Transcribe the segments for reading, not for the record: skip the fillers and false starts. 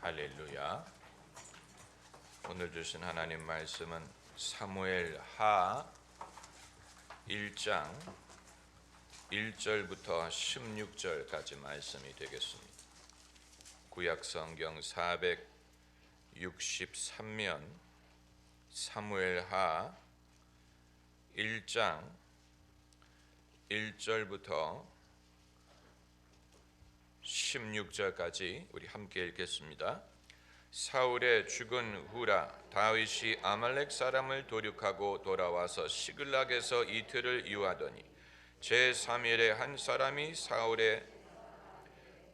할렐루야. 오늘 주신 하나님 말씀은 사무엘하 1장 1절부터 16절까지 말씀이 되겠습니다. 구약성경 463면 사무엘하 1장 1절부터 16절까지 우리 함께 읽겠습니다. 사울의 죽은 후라 다윗이 아말렉 사람을 도륙하고 돌아와서 시글락에서 이틀을 유하더니 제3일에 한 사람이 사울의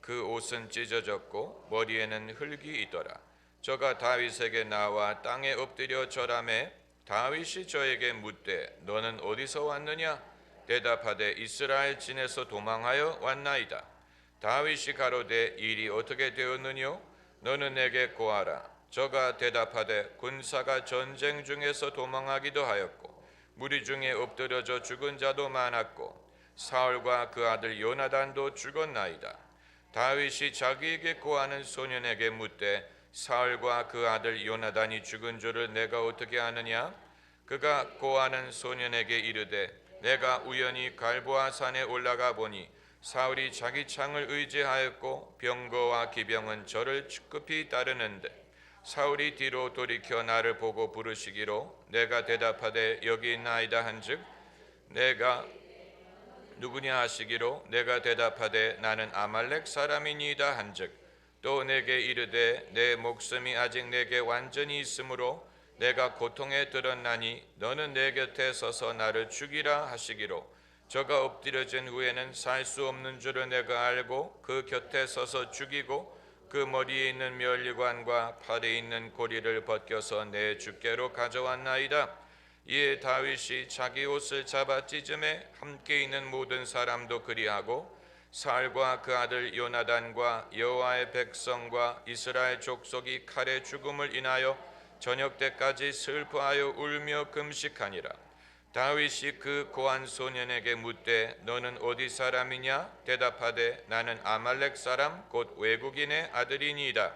그 옷은 찢어졌고 머리에는 흙이 있더라. 저가 다윗에게 나와 땅에 엎드려 절하매 다윗이 저에게 묻되 너는 어디서 왔느냐? 대답하되 이스라엘 진에서 도망하여 왔나이다. 다윗이 가로되 일이 어떻게 되었느뇨? 너는 내게 고하라. 저가 대답하되 군사가 전쟁 중에서 도망하기도 하였고 무리 중에 엎드려져 죽은 자도 많았고 사울과 그 아들 요나단도 죽었나이다. 다윗이 자기에게 고하는 소년에게 묻되 사울과 그 아들 요나단이 죽은 줄을 내가 어떻게 아느냐? 그가 고하는 소년에게 이르되 내가 우연히 갈보아 산에 올라가 보니 사울이 자기 창을 의지하였고 병거와 기병은 저를 급히 따르는데 사울이 뒤로 돌이켜 나를 보고 부르시기로 내가 대답하되 여기 있나이다 한즉 내가 누구냐 하시기로 내가 대답하되 나는 아말렉 사람이니이다 한즉 또 내게 이르되 내 목숨이 아직 내게 완전히 있으므로 내가 고통에 들었나니 너는 내 곁에 서서 나를 죽이라 하시기로 저가 엎드려진 후에는 살 수 없는 줄을 내가 알고 그 곁에 서서 죽이고 그 머리에 있는 면류관과 팔에 있는 고리를 벗겨서 내 주께로 가져왔나이다. 이에 다윗이 자기 옷을 잡아 찢음에 함께 있는 모든 사람도 그리하고 사울과 그 아들 요나단과 여호와의 백성과 이스라엘 족속이 칼의 죽음을 인하여 저녁 때까지 슬퍼하여 울며 금식하니라. 다윗이 그 고한 소년에게 묻되 너는 어디 사람이냐? 대답하되 나는 아말렉 사람 곧 외국인의 아들이니이다.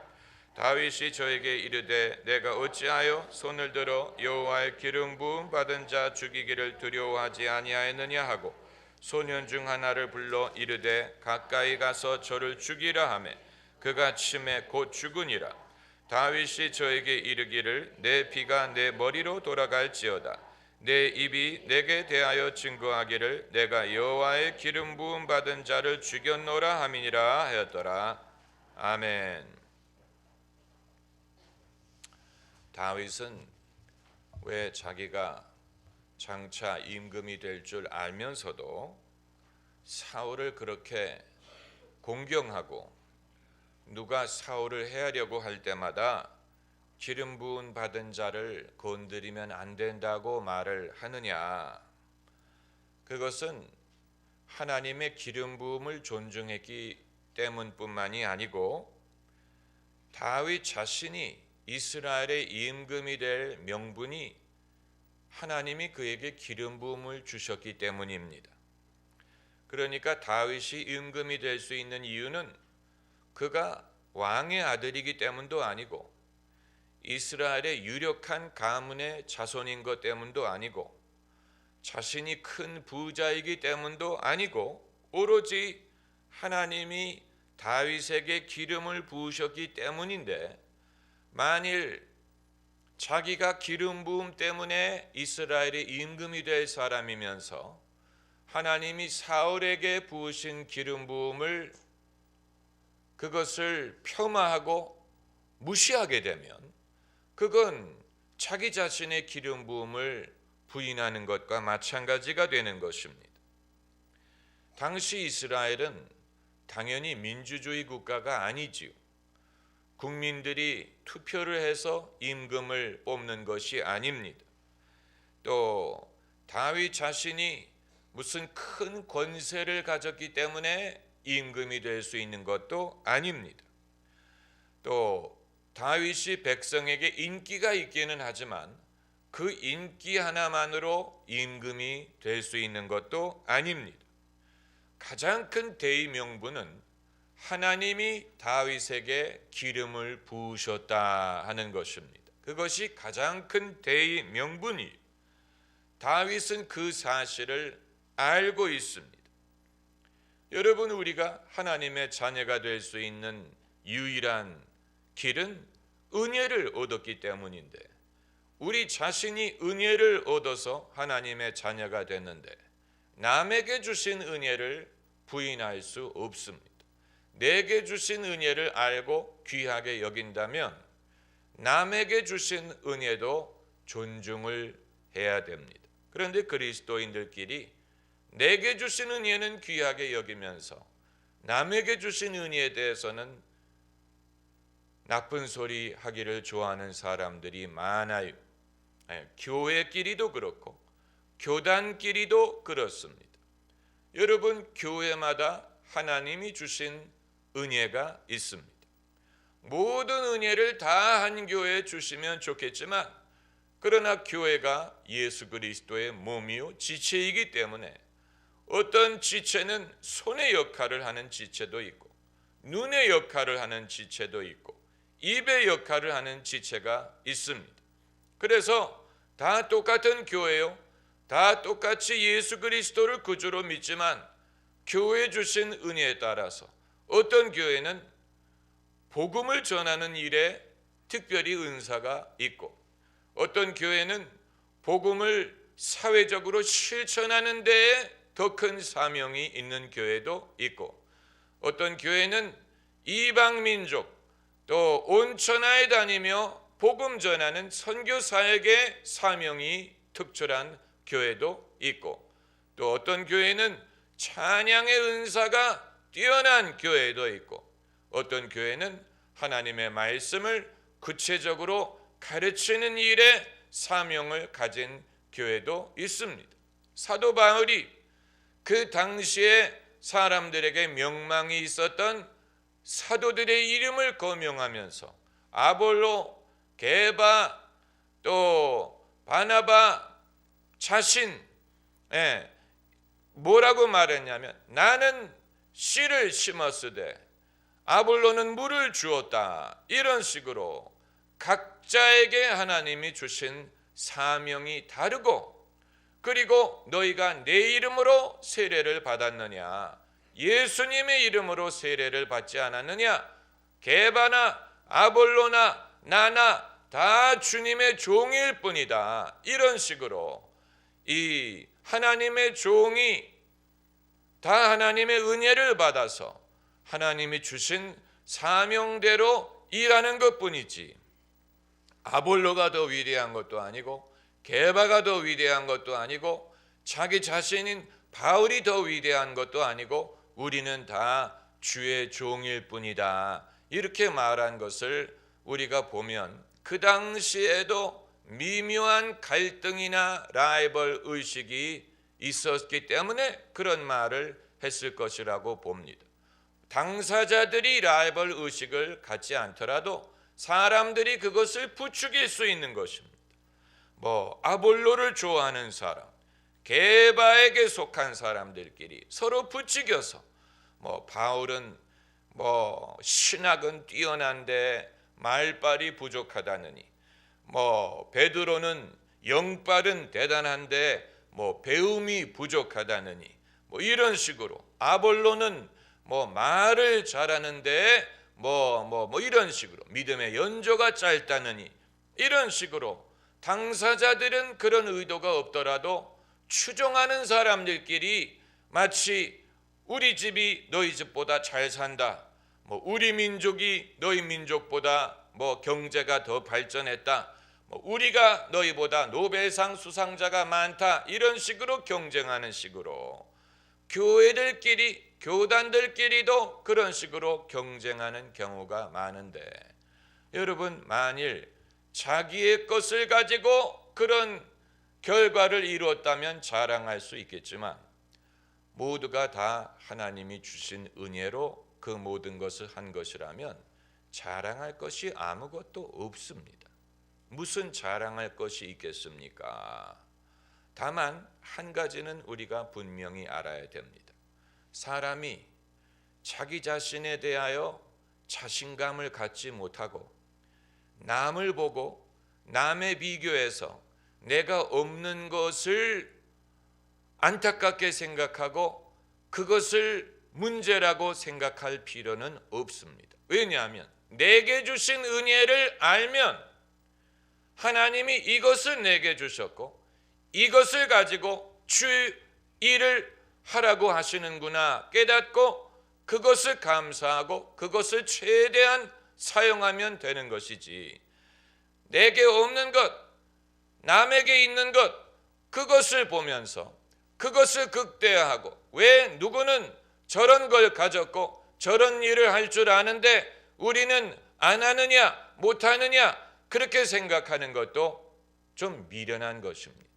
다윗이 저에게 이르되 내가 어찌하여 손을 들어 여호와의 기름 부음 받은 자 죽이기를 두려워하지 아니하였느냐 하고 소년 중 하나를 불러 이르되 가까이 가서 저를 죽이라 하매 그가 치매 곧 죽으니라. 다윗이 저에게 이르기를 내 피가 내 머리로 돌아갈지어다. 내 입이 내게 대하여 증거하기를 내가 여호와의 기름 부음 받은 자를 죽였노라 함이니라 하였더라. 아멘. 다윗은 왜 자기가 장차 임금이 될 줄 알면서도 사울을 그렇게 공경하고 누가 사울을 해하려고 할 때마다 기름 부음 받은 자를 건드리면 안 된다고 말을 하느냐? 그것은 하나님의 기름 부음을 존중했기 때문뿐만이 아니고 다윗 자신이 이스라엘의 임금이 될 명분이 하나님이 그에게 기름 부음을 주셨기 때문입니다. 그러니까 다윗이 임금이 될 수 있는 이유는 그가 왕의 아들이기 때문도 아니고 이스라엘의 유력한 가문의 자손인 것 때문도 아니고 자신이 큰 부자이기 때문도 아니고 오로지 하나님이 다윗에게 기름을 부으셨기 때문인데 만일 자기가 기름 부음 때문에 이스라엘의 임금이 될 사람이면서 하나님이 사울에게 부으신 기름 부음을 그것을 폄하하고 무시하게 되면 그건 자기 자신의 기름 부음을 부인하는 것과 마찬가지가 되는 것입니다. 당시 이스라엘은 당연히 민주주의 국가가 아니지요. 국민들이 투표를 해서 임금을 뽑는 것이 아닙니다. 또 다윗 자신이 무슨 큰 권세를 가졌기 때문에 임금이 될 수 있는 것도 아닙니다. 또 다윗이 백성에게 인기가 있기는 하지만 그 인기 하나만으로 임금이 될 수 있는 것도 아닙니다. 가장 큰 대의 명분은 하나님이 다윗에게 기름을 부으셨다 하는 것입니다. 그것이 가장 큰 대의 명분이에요. 다윗은 그 사실을 알고 있습니다. 여러분, 우리가 하나님의 자녀가 될 수 있는 유일한 길은 은혜를 얻었기 때문인데, 우리 자신이 은혜를 얻어서 하나님의 자녀가 됐는데 남에게 주신 은혜를 부인할 수 없습니다. 내게 주신 은혜를 알고 귀하게 여긴다면 남에게 주신 은혜도 존중을 해야 됩니다. 그런데 그리스도인들끼리 내게 주신 은혜는 귀하게 여기면서 남에게 주신 은혜에 대해서는 나쁜 소리 하기를 좋아하는 사람들이 많아요. 교회끼리도 그렇고 교단끼리도 그렇습니다. 여러분, 교회마다 하나님이 주신 은혜가 있습니다. 모든 은혜를 다 한 교회에 주시면 좋겠지만, 그러나 교회가 예수 그리스도의 몸이요 지체이기 때문에 어떤 지체는 손의 역할을 하는 지체도 있고, 눈의 역할을 하는 지체도 있고, 입의 역할을 하는 지체가 있습니다. 그래서 다 똑같은 교회요, 다 똑같이 예수 그리스도를 구주로 믿지만 교회 주신 은혜에 따라서 어떤 교회는 복음을 전하는 일에 특별히 은사가 있고, 어떤 교회는 복음을 사회적으로 실천하는 데에 더 큰 사명이 있는 교회도 있고, 어떤 교회는 이방 민족 또 온 천하에 다니며 복음 전하는 선교 사역의 사명이 특출한 교회도 있고, 또 어떤 교회는 찬양의 은사가 뛰어난 교회도 있고, 어떤 교회는 하나님의 말씀을 구체적으로 가르치는 일에 사명을 가진 교회도 있습니다. 사도 바울이 그 당시에 사람들에게 명망이 있었던 사도들의 이름을 거명하면서 아볼로, 게바, 또 바나바 자신, 뭐라고 말했냐면, 나는 씨를 심었으되 아볼로는 물을 주었다, 이런 식으로 각자에게 하나님이 주신 사명이 다르고, 그리고 너희가 내 이름으로 세례를 받았느냐, 예수님의 이름으로 세례를 받지 않았느냐, 게바나 아볼로나 나나 다 주님의 종일 뿐이다, 이런 식으로 이 하나님의 종이 다 하나님의 은혜를 받아서 하나님이 주신 사명대로 일하는 것뿐이지, 아볼로가 더 위대한 것도 아니고 게바가 더 위대한 것도 아니고 자기 자신인 바울이 더 위대한 것도 아니고 우리는 다 주의 종일 뿐이다, 이렇게 말한 것을 우리가 보면 그 당시에도 미묘한 갈등이나 라이벌 의식이 있었기 때문에 그런 말을 했을 것이라고 봅니다. 당사자들이 라이벌 의식을 갖지 않더라도 사람들이 그것을 부추길 수 있는 것입니다. 아볼로를 좋아하는 사람, 게바에게 속한 사람들끼리 서로 부추겨서 바울은 신학은 뛰어난데 말발이 부족하다느니, 베드로는 영발은 대단한데 배움이 부족하다느니, 이런 식으로 아볼로는 말을 잘하는데 이런 식으로 믿음의 연조가 짧다느니, 이런 식으로 당사자들은 그런 의도가 없더라도 추종하는 사람들끼리 마치 우리 집이 너희 집보다 잘 산다, 우리 민족이 너희 민족보다 경제가 더 발전했다, 우리가 너희보다 노벨상 수상자가 많다, 이런 식으로 경쟁하는 식으로 교회들끼리, 교단들끼리도 그런 식으로 경쟁하는 경우가 많은데, 여러분, 만일 자기의 것을 가지고 그런 결과를 이루었다면 자랑할 수 있겠지만, 모두가 다 하나님이 주신 은혜로 그 모든 것을 한 것이라면 자랑할 것이 아무것도 없습니다. 무슨 자랑할 것이 있겠습니까? 다만 한 가지는 우리가 분명히 알아야 됩니다. 사람이 자기 자신에 대하여 자신감을 갖지 못하고 남을 보고 남에 비교해서 내가 없는 것을 안타깝게 생각하고 그것을 문제라고 생각할 필요는 없습니다. 왜냐하면 내게 주신 은혜를 알면 하나님이 이것을 내게 주셨고 이것을 가지고 주 일을 하라고 하시는구나 깨닫고 그것을 감사하고 그것을 최대한 사용하면 되는 것이지, 내게 없는 것, 남에게 있는 것, 그것을 보면서 그것을 극대화하고 왜 누구는 저런 걸 가졌고 저런 일을 할 줄 아는데 우리는 안 하느냐 못하느냐 그렇게 생각하는 것도 좀 미련한 것입니다.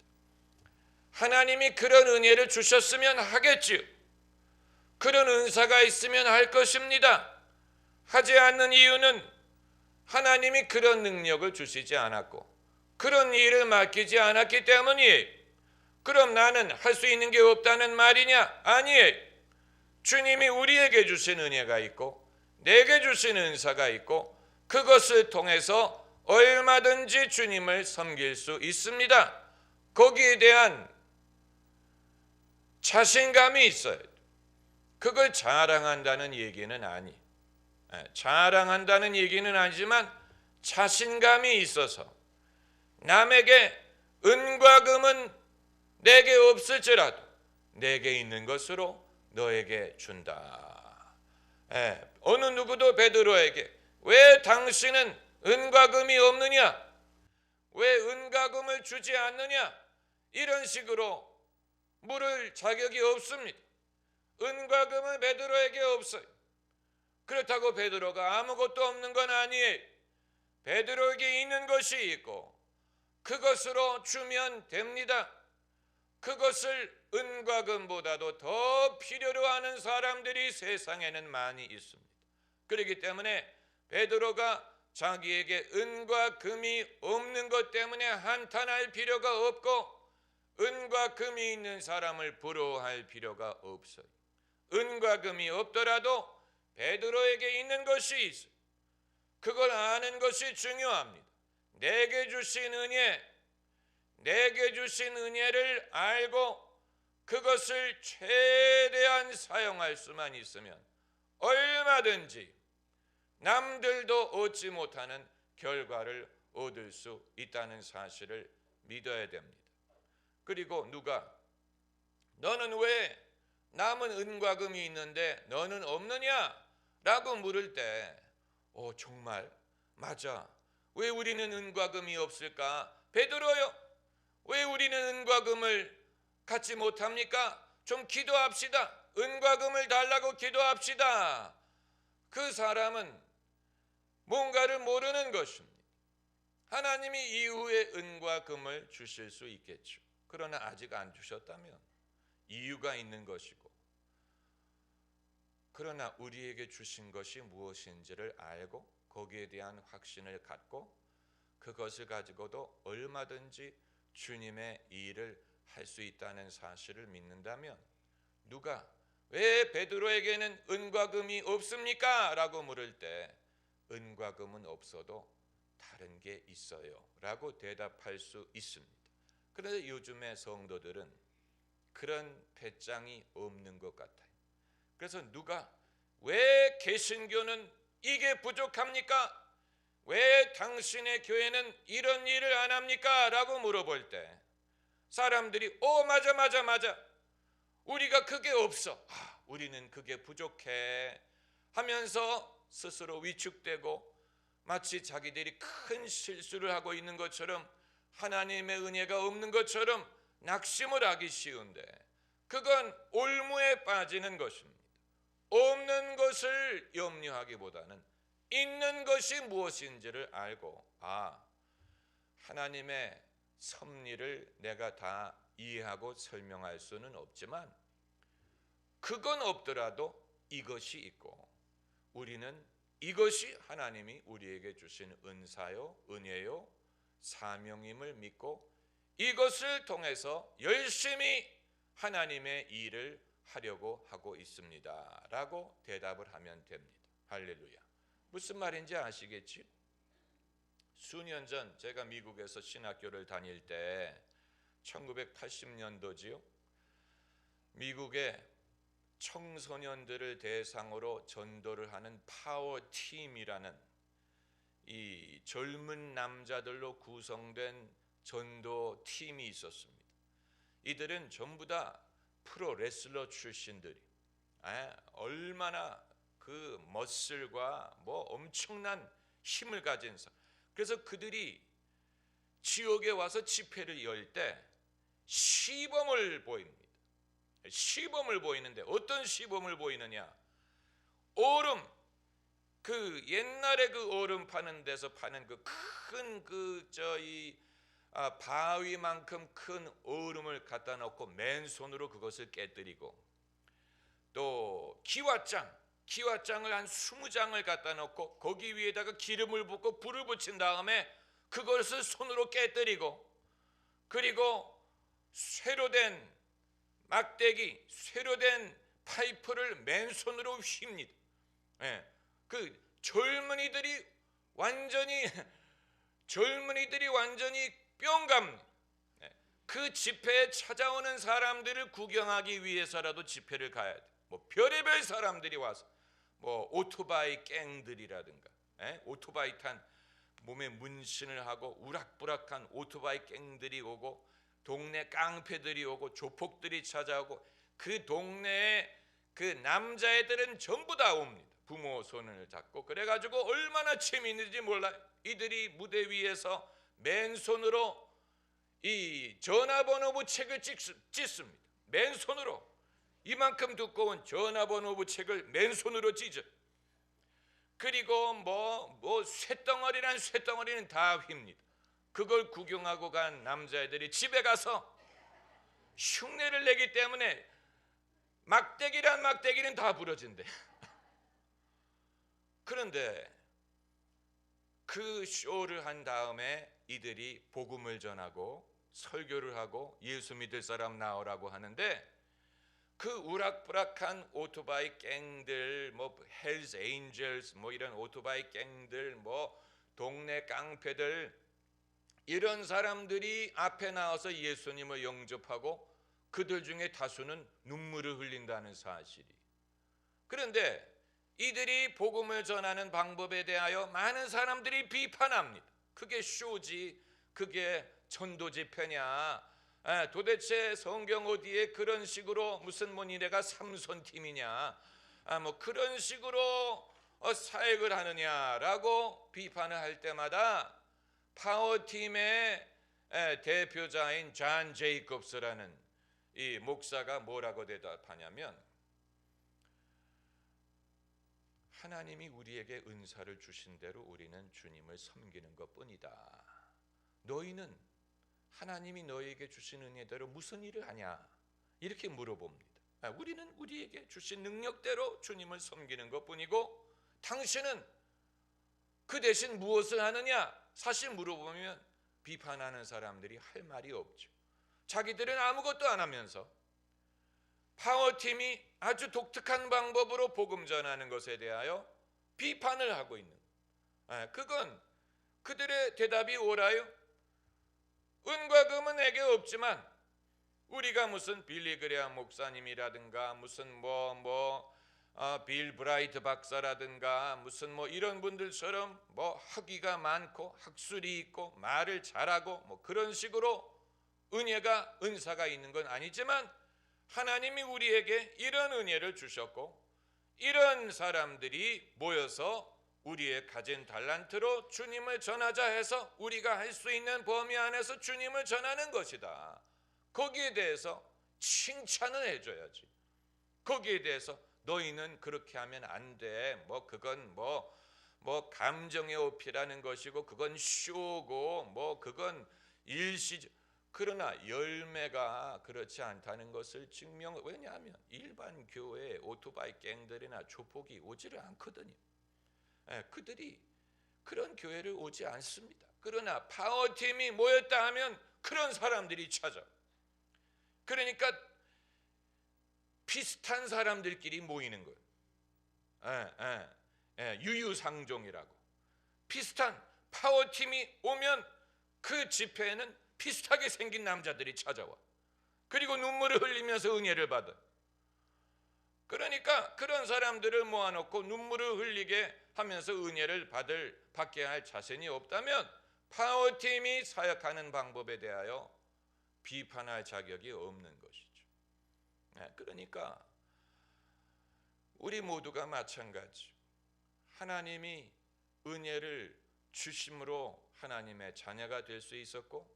하나님이 그런 은혜를 주셨으면 하겠지요. 그런 은사가 있으면 할 것입니다. 하지 않는 이유는 하나님이 그런 능력을 주시지 않았고 그런 일을 맡기지 않았기 때문이에요. 그럼 나는 할 수 있는 게 없다는 말이냐? 아니에요. 주님이 우리에게 주신 은혜가 있고 내게 주신 은사가 있고 그것을 통해서 얼마든지 주님을 섬길 수 있습니다. 거기에 대한 자신감이 있어요. 그걸 자랑한다는 얘기는 자랑한다는 얘기는 아니지만 자신감이 있어서 남에게 은과 금은 내게 없을지라도 내게 있는 것으로 너에게 준다. 어느 누구도 베드로에게 왜 당신은 은과 금이 없느냐? 왜 은과 금을 주지 않느냐? 이런 식으로 물을 자격이 없습니다. 은과 금은 베드로에게 없어요. 그렇다고 베드로가 아무것도 없는 건 아니에요. 베드로에게 있는 것이 있고 그것으로 주면 됩니다. 그것을 은과 금보다도 더 필요로 하는 사람들이 세상에는 많이 있습니다. 그렇기 때문에 베드로가 자기에게 은과 금이 없는 것 때문에 한탄할 필요가 없고 은과 금이 있는 사람을 부러워할 필요가 없어요. 은과 금이 없더라도 베드로에게 있는 것이 있어요. 그걸 아는 것이 중요합니다. 내게 주신 은혜를 알고 그것을 최대한 사용할 수만 있으면 얼마든지 남들도 얻지 못하는 결과를 얻을 수 있다는 사실을 믿어야 됩니다. 그리고 누가 너는 왜 남은 은과 금이 있는데 너는 없느냐? 라고 물을 때 정말 맞아. 왜 우리는 은과 금이 없을까? 베드로요. 왜 우리는 은과 금을 갖지 못합니까? 좀 기도합시다. 은과 금을 달라고 기도합시다. 그 사람은 뭔가를 모르는 것입니다. 하나님이 이후에 은과 금을 주실 수 있겠죠. 그러나 아직 안 주셨다면 이유가 있는 것이고, 그러나 우리에게 주신 것이 무엇인지를 알고 거기에 대한 확신을 갖고 그것을 가지고도 얼마든지 주님의 일을 할 수 있다는 사실을 믿는다면 누가 왜 베드로에게는 은과 금이 없습니까? 라고 물을 때 은과 금은 없어도 다른 게 있어요 라고 대답할 수 있습니다. 그런데 요즘의 성도들은 그런 배짱이 없는 것 같아요. 그래서 누가 왜 개신교는 이게 부족합니까? 왜 당신의 교회는 이런 일을 안 합니까? 라고 물어볼 때 사람들이 맞아 우리가 그게 없어, 우리는 그게 부족해 하면서 스스로 위축되고 마치 자기들이 큰 실수를 하고 있는 것처럼 하나님의 은혜가 없는 것처럼 낙심을 하기 쉬운데 그건 올무에 빠지는 것입니다. 없는 것을 염려하기보다는 있는 것이 무엇인지를 알고 하나님의 섭리를 내가 다 이해하고 설명할 수는 없지만 그건 없더라도 이것이 있고 우리는 이것이 하나님이 우리에게 주신 은사요, 은혜요, 사명임을 믿고 이것을 통해서 열심히 하나님의 일을 하려고 하고 있습니다 라고 대답을 하면 됩니다. 할렐루야. 무슨 말인지 아시겠지? 수년 전 제가 미국에서 신학교를 다닐 때 1980년도지요. 미국의 청소년들을 대상으로 전도를 하는 파워팀이라는 이 젊은 남자들로 구성된 전도팀이 있었습니다. 이들은 전부 다 프로 레슬러 출신들이 얼마나 그 머슬과 뭐 엄청난 힘을 가진 사람. 그래서 그들이 지역에 와서 집회를 열 때 시범을 보입니다. 시범을 보이는데 어떤 시범을 보이느냐? 얼음, 그 옛날에 그 얼음 파는 데서 파는 그 큰 바위만큼 큰 얼음을 갖다 놓고 맨손으로 그것을 깨뜨리고, 또 기와장을 한 20장을 갖다 놓고 거기 위에다가 기름을 붓고 불을 붙인 다음에 그것을 손으로 깨뜨리고, 그리고 쇠로 된 막대기, 쇠로 된 파이프를 맨손으로 휩니다. 그 젊은이들이 완전히 뿅 갑니다. 그 집회에 찾아오는 사람들을 구경하기 위해서라도 집회를 가야 돼. 뭐 별의별 사람들이 와서 뭐 오토바이 갱들이라든가, 오토바이 탄 몸에 문신을 하고 우락부락한 오토바이 갱들이 오고, 동네 깡패들이 오고, 조폭들이 찾아오고, 그 동네에 그 남자애들은 전부 다 옵니다. 부모 손을 잡고. 그래가지고 얼마나 재미있는지 몰라요. 이들이 무대 위에서 맨손으로 이 전화번호부 책을 찢습니다. 맨손으로 이만큼 두꺼운 전화번호부 책을 맨손으로 찢어. 그리고 뭐 쇳덩어리란 쇳덩어리는 다 휩니다. 그걸 구경하고 간 남자애들이 집에 가서 흉내를 내기 때문에 막대기란 막대기는 다 부러진대. 그런데 그 쇼를 한 다음에 이들이 복음을 전하고 설교를 하고 예수 믿을 사람 나오라고 하는데, 그 우락부락한 오토바이 갱들, 뭐 헬스 에인젤스, 뭐 이런 오토바이 갱들, 뭐 동네 깡패들, 이런 사람들이 앞에 나와서 예수님을 영접하고 그들 중에 다수는 눈물을 흘린다는 사실이. 그런데 이들이 복음을 전하는 방법에 대하여 많은 사람들이 비판합니다. 그게 쇼지, 그게 전도 집회냐, 도대체 성경 어디에 그런 식으로 무슨 뭐 니네가 삼손팀이냐, 뭐 그런 식으로 사역을 하느냐라고 비판을 할 때마다 파워팀의 대표자인 존 제이콥스라는 이 목사가 뭐라고 대답하냐면, 하나님이 우리에게 은사를 주신 대로 우리는 주님을 섬기는 것뿐이다. 너희는 하나님이 너희에게 주신 은혜대로 무슨 일을 하냐? 이렇게 물어봅니다. 우리는 우리에게 주신 능력대로 주님을 섬기는 것뿐이고, 당신은 그 대신 무엇을 하느냐? 사실 물어보면 비판하는 사람들이 할 말이 없죠. 자기들은 아무것도 안 하면서 파워팀이 아주 독특한 방법으로 복음 전하는 것에 대하여 비판을 하고 있는, 그건 그들의 대답이 옳아요. 은과 금은 내게 없지만 우리가 무슨 빌리 그레함 목사님이라든가 무슨 빌 브라이트 박사라든가 무슨 뭐 이런 분들처럼 뭐 학위가 많고 학술이 있고 말을 잘하고 뭐 그런 식으로 은사가 있는 건 아니지만, 하나님이 우리에게 이런 은혜를 주셨고 이런 사람들이 모여서 우리의 가진 달란트로 주님을 전하자 해서 우리가 할 수 있는 범위 안에서 주님을 전하는 것이다. 거기에 대해서 칭찬을 해줘야지. 거기에 대해서 너희는 그렇게 하면 안 돼. 뭐 그건 뭐 감정의 어필하는 것이고 그건 쇼고 뭐 그건 일시적. 그러나 열매가 그렇지 않다는 것을 왜냐하면 일반 교회에 오토바이 갱들이나 조폭이 오지를 않거든요. 그들이 그런 교회를 오지 않습니다. 그러나 파워팀이 모였다 하면 그런 사람들이 찾아. 그러니까 비슷한 사람들끼리 모이는 거예요. 유유상종이라고. 비슷한 파워팀이 오면 그 집회에는 비슷하게 생긴 남자들이 찾아와. 그리고 눈물을 흘리면서 은혜를 받아. 그러니까 그런 사람들을 모아놓고 눈물을 흘리게 하면서 은혜를 받게 할 자신이 없다면 파워팀이 사역하는 방법에 대하여 비판할 자격이 없는 것이죠. 그러니까 우리 모두가 마찬가지. 하나님이 은혜를 주심으로 하나님의 자녀가 될 수 있었고,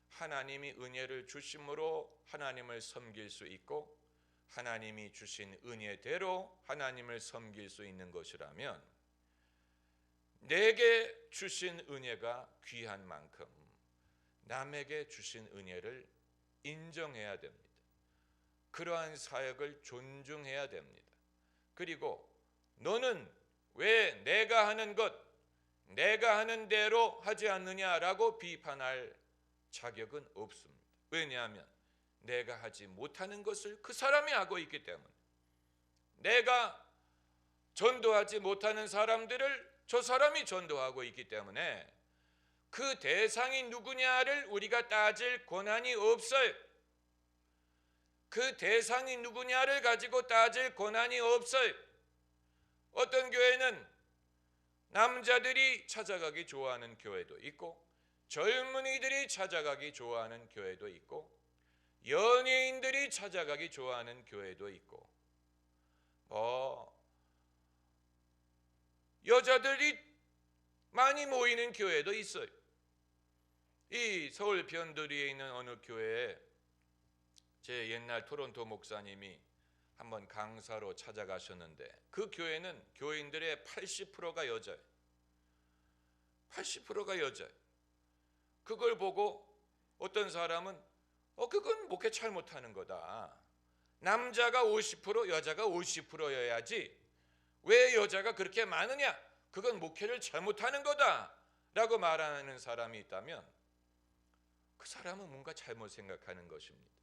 하나님이 은혜를 주심으로 하나님을 섬길 수 있고, 하나님이 주신 은혜대로 하나님을 섬길 수 있는 것이라면 내게 주신 은혜가 귀한 만큼 남에게 주신 은혜를 인정해야 됩니다. 그러한 사역을 존중해야 됩니다. 그리고 너는 왜 내가 하는 것, 내가 하는 대로 하지 않느냐라고 비판할 자격은 없습니다. 왜냐하면 내가 하지 못하는 것을 그 사람이 하고 있기 때문에, 내가 전도하지 못하는 사람들을 저 사람이 전도하고 있기 때문에 그 대상이 누구냐를 우리가 따질 권한이 없어요. 그 대상이 누구냐를 가지고 따질 권한이 없어요. 어떤 교회는 남자들이 찾아가기 좋아하는 교회도 있고, 젊은이들이 찾아가기 좋아하는 교회도 있고, 연예인들이 찾아가기 좋아하는 교회도 있고, 여자들이 많이 모이는 교회도 있어요. 이 서울 변두리에 있는 어느 교회에 제 옛날 토론토 목사님이 한번 강사로 찾아가셨는데, 그 교회는 교인들의 80%가 여자예요. 80%가 여자예요. 그걸 보고 어떤 사람은 그건 목회 잘못하는 거다. 남자가 50%, 여자가 50%여야지 왜 여자가 그렇게 많으냐? 그건 목회를 잘못하는 거다 라고 말하는 사람이 있다면 그 사람은 뭔가 잘못 생각하는 것입니다.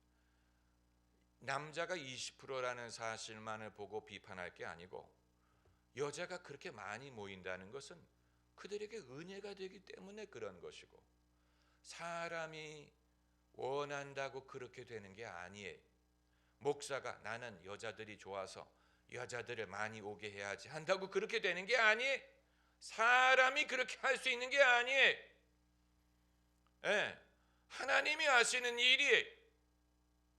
남자가 20%라는 사실만을 보고 비판할 게 아니고, 여자가 그렇게 많이 모인다는 것은 그들에게 은혜가 되기 때문에 그런 것이고, 사람이 원한다고 그렇게 되는 게 아니에요. 목사가 나는 여자들이 좋아서 여자들을 많이 오게 해야지 한다고 그렇게 되는 게 아니에요. 사람이 그렇게 할 수 있는 게 아니에요. 하나님이 하시는 일이에요.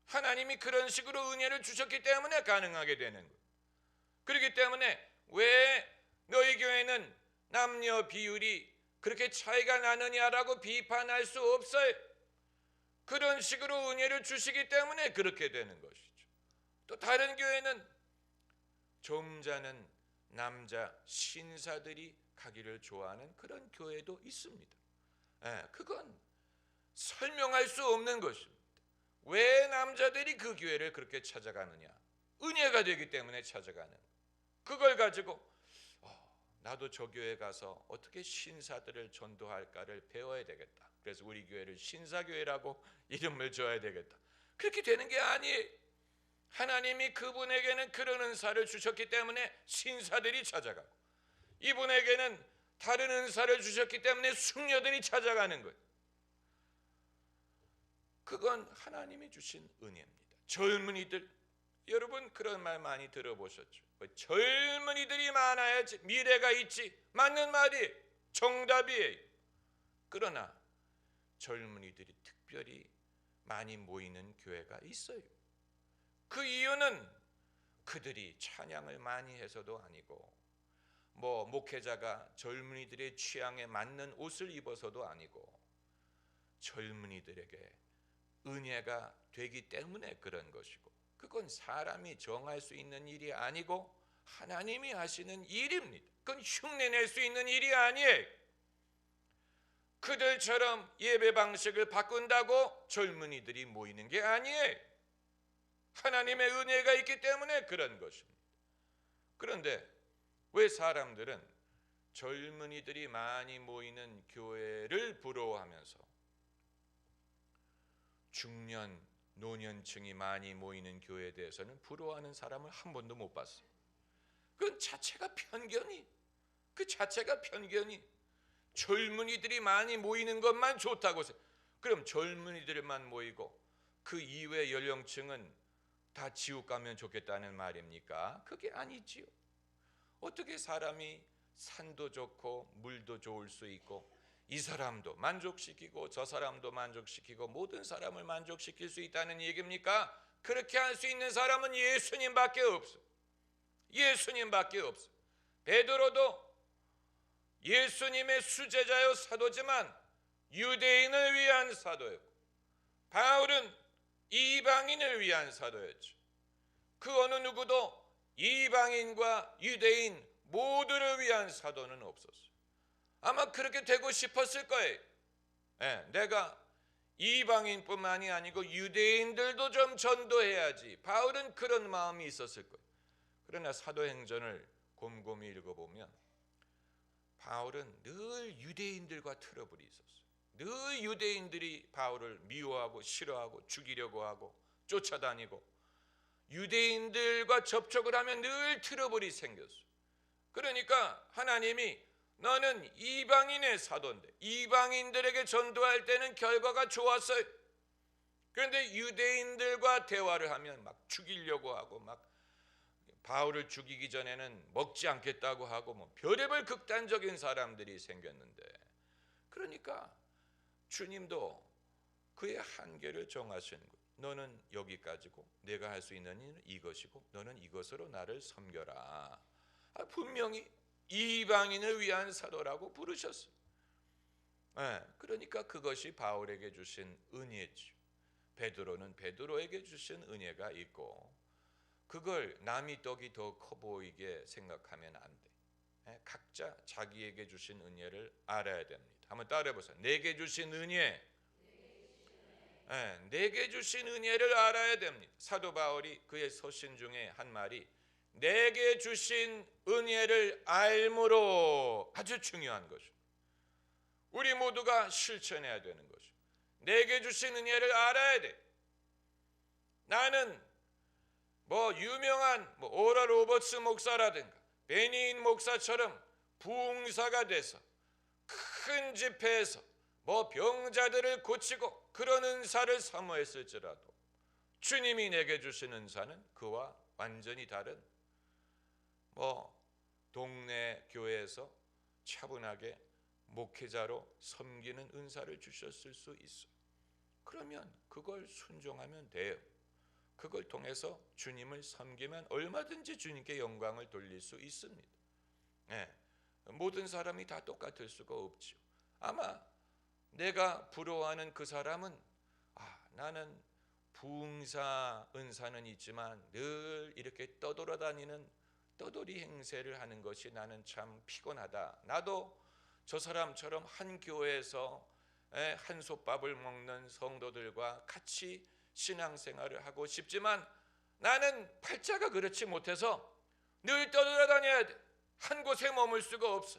하나님이 그런 식으로 은혜를 주셨기 때문에 가능하게 되는 거예요. 그렇기 때문에 왜 너희 교회는 남녀 비율이 그렇게 차이가 나느냐라고 비판할 수 없어요. 그런 식으로 은혜를 주시기 때문에 그렇게 되는 것이죠. 또 다른 교회는 점잖은 남자 신사들이 가기를 좋아하는 그런 교회도 있습니다. 그건 설명할 수 없는 것입니다. 왜 남자들이 그 교회를 그렇게 찾아가느냐? 은혜가 되기 때문에 찾아가는. 그걸 가지고 나도 저 교회 가서 어떻게 신사들을 전도할까를 배워야 되겠다. 그래서 우리 교회를 신사교회라고 이름을 줘야 되겠다. 그렇게 되는 게 아니에요. 하나님이 그분에게는 그런 은사를 주셨기 때문에 신사들이 찾아가고, 이분에게는 다른 은사를 주셨기 때문에 숙녀들이 찾아가는 거예요. 그건 하나님이 주신 은혜입니다. 젊은이들, 여러분 그런 말 많이 들어보셨죠? 젊은이들이 많아야지 미래가 있지. 맞는 말이에요. 정답이에요. 그러나 젊은이들이 특별히 많이 모이는 교회가 있어요. 그 이유는 그들이 찬양을 많이 해서도 아니고, 목회자가 젊은이들의 취향에 맞는 옷을 입어서도 아니고, 젊은이들에게 은혜가 되기 때문에 그런 것이고, 그건 사람이 정할 수 있는 일이 아니고 하나님이 하시는 일입니다. 그건 흉내낼 수 있는 일이 아니에요. 그들처럼 예배 방식을 바꾼다고 젊은이들이 모이는 게 아니에요. 하나님의 은혜가 있기 때문에 그런 것입니다. 그런데 왜 사람들은 젊은이들이 많이 모이는 교회를 부러워하면서 중년 노년층이 많이 모이는 교회에 대해서는 부러워하는 사람을 한 번도 못 봤어요. 그 자체가 편견이 젊은이들이 많이 모이는 것만 좋다고 해서 그럼 젊은이들만 모이고 그 이외 연령층은 다 지옥 가면 좋겠다는 말입니까? 그게 아니지요. 어떻게 사람이 산도 좋고 물도 좋을 수 있고 이 사람도 만족시키고 저 사람도 만족시키고 모든 사람을 만족시킬 수 있다는 얘기입니까? 그렇게 할 수 있는 사람은 예수님밖에 없어. 예수님밖에 없어. 베드로도 예수님의 수제자요 사도지만 유대인을 위한 사도였고 바울은 이방인을 위한 사도였죠. 그 어느 누구도 이방인과 유대인 모두를 위한 사도는 없었어요. 아마 그렇게 되고 싶었을 거예요. 내가 이방인뿐만이 아니고 유대인들도 좀 전도해야지. 바울은 그런 마음이 있었을 거예요. 그러나 사도행전을 곰곰이 읽어보면 바울은 늘 유대인들과 트러블이 있었어요. 늘 유대인들이 바울을 미워하고 싫어하고 죽이려고 하고 쫓아다니고 유대인들과 접촉을 하면 늘 트러블이 생겼어요. 그러니까 하나님이 너는 이방인의 사도인데 이방인들에게 전도할 때는 결과가 좋았어요. 그런데 유대인들과 대화를 하면 막 죽이려고 하고 막 바울을 죽이기 전에는 먹지 않겠다고 하고 뭐 별의별 극단적인 사람들이 생겼는데 그러니까 주님도 그의 한계를 정하시는 거예요. 너는 여기까지고 내가 할 수 있는 일은 이것이고 너는 이것으로 나를 섬겨라. 분명히 이방인을 위한 사도라고 부르셨어요. 그러니까 그것이 바울에게 주신 은혜죠. 베드로는 베드로에게 주신 은혜가 있고 그걸 남이 떡이 더 커 보이게 생각하면 안 돼. 각자 자기에게 주신 은혜를 알아야 됩니다. 한번 따라해 보세요. 내게 주신 은혜. 내게 주신 은혜를 알아야 됩니다. 사도 바울이 그의 서신 중에 한 말이 내게 주신 은혜를 알므로 아주 중요한 것입니다. 우리 모두가 실천해야 되는 것입니다. 내게 주신 은혜를 알아야 돼. 나는 유명한 오럴 로버츠 목사라든가 베니인 목사처럼 부흥사가 돼서 큰 집회에서 병자들을 고치고 그런 은사를 사모했을지라도 주님이 내게 주신 은사는 그와 완전히 다른 동네 교회에서 차분하게 목회자로 섬기는 은사를 주셨을 수 있어. 그러면 그걸 순종하면 돼요. 그걸 통해서 주님을 섬기면 얼마든지 주님께 영광을 돌릴 수 있습니다. 모든 사람이 다 똑같을 수가 없죠. 아마 내가 부러워하는 그 사람은 나는 부흥사 은사는 있지만 늘 이렇게 떠돌아다니는 떠돌이 행세를 하는 것이 나는 참 피곤하다. 나도 저 사람처럼 한 교회에서 한솥밥을 먹는 성도들과 같이 신앙생활을 하고 싶지만 나는 팔자가 그렇지 못해서 늘 떠돌아다녀야 돼. 한 곳에 머물 수가 없어.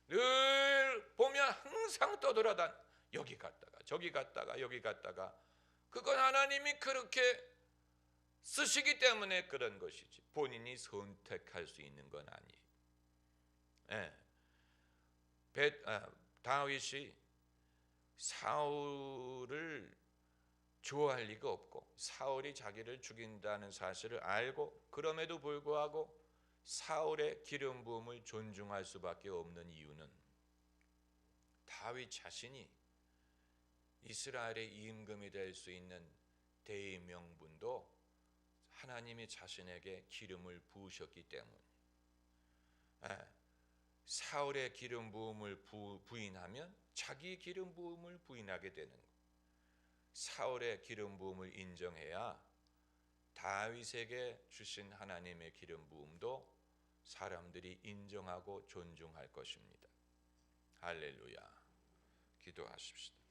늘 보면 항상 떠돌아다녀. 여기 갔다가 저기 갔다가 여기 갔다가 그건 하나님이 그렇게 쓰시기 때문에 그런 것이지 본인이 선택할 수 있는 건 아니에요. 다윗이 사울을 좋아할 리가 없고 사울이 자기를 죽인다는 사실을 알고 그럼에도 불구하고 사울의 기름 부음을 존중할 수밖에 없는 이유는 다윗 자신이 이스라엘의 임금이 될 수 있는 대명분도 하나님이 자신에게 기름을 부으셨기 때문. 사울의 기름 부음을 부인하면 자기 기름 부음을 부인하게 되는 것. 사울의 기름 부음을 인정해야 다윗에게 주신 하나님의 기름 부음도 사람들이 인정하고 존중할 것입니다. 할렐루야. 기도하십시다.